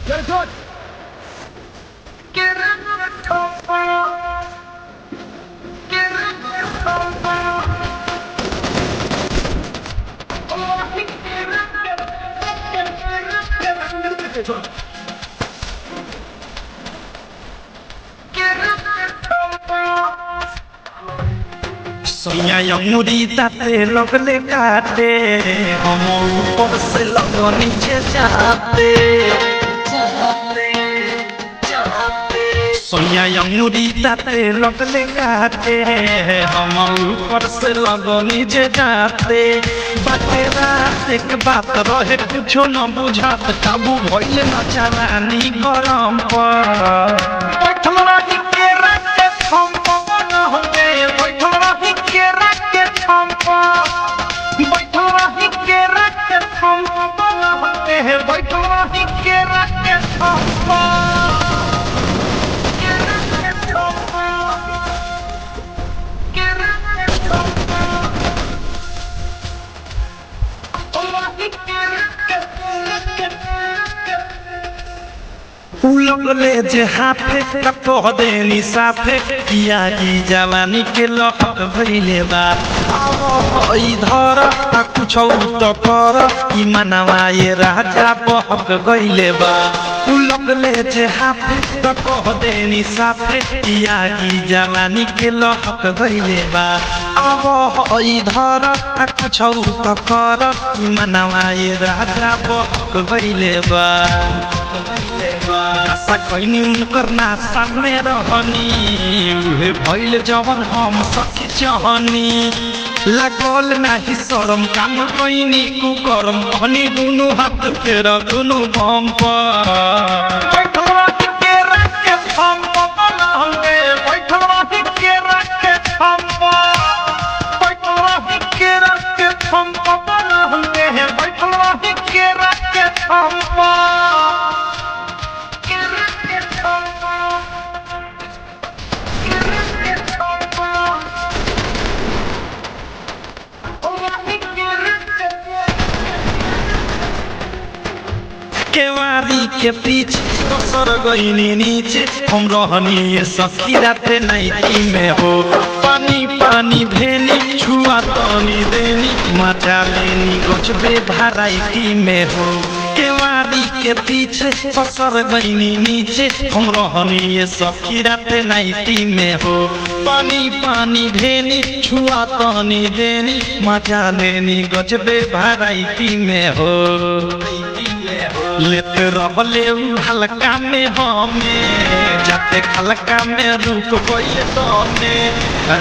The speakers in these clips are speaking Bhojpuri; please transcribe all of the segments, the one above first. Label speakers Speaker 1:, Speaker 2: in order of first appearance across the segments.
Speaker 1: Get it good.
Speaker 2: Soña yang nuditate logle kate Omol por se logo niche chate Soña yang nuditate logle kate Omol por se logo niche chate बाते रात एक बात रहे कुछो न बुझात काबू भइले न चारानी गरम पर बैठल रही के रखे थम्प न होगे बैठल रही के रखे थम्प बैठल रही के रखे थम्प न होगे बैठल रही के रखे थम्प लगले जे हाथे कतो देनी साफे किया की जवानी के लहक भइले बा अब इधर आ कुछ तो कर ई मनवा ये राजा बहक गइले बा लगले जे हाथे कतो देनी साफे किया की जवानी के लहक भइले बा अब इधर आ कुछ तो कर ई मनवा ये राजा बहक गइले बा आशा कैनी उनकर नाशा में रहनी उहे भइल जवन हम सखी चाहनी लागल नाही शरम काम कैनी कुकरम हनी दुनु हाथ फेर दुनु बम पर बैठल रही के रखे हम बनहंगे बैठल रही के रखे हम बैठल रही के रखे हम बनहंगे बैठल रही के रखे हम केवारी के पीछे सर गईनी नीचे हम रहनी ये सखी राते नाइटी में हो पानी पानी भेनी छुआ तनी देनी मचा लेनी गोचबे भराइटी में हो केवारी के पीछे सर गईनी नीचे हम रहनी ये सखी राते नाइटी में हो पानी पानी भेनी छुआ तनी देनी मचा लेनी गोचबे भराइटी में हो लेते रबले हल्का में हमें जाते खलका में रुक गइले तने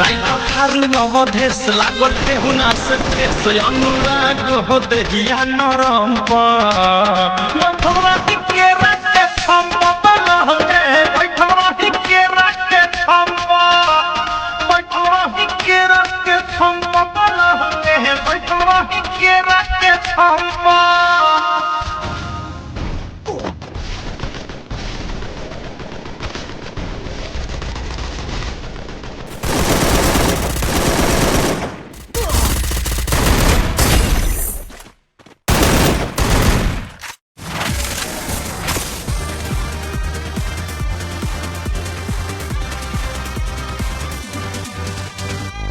Speaker 2: राइट थारु अवधेश लागल पेहुना से फेस अनुराग हो देहिया नरम पर बैठल रही के रखे हम बनहंगे बैठल रही के रखे हम बैठल रही के रखे हम बनहंगे बैठल रही के रखे हम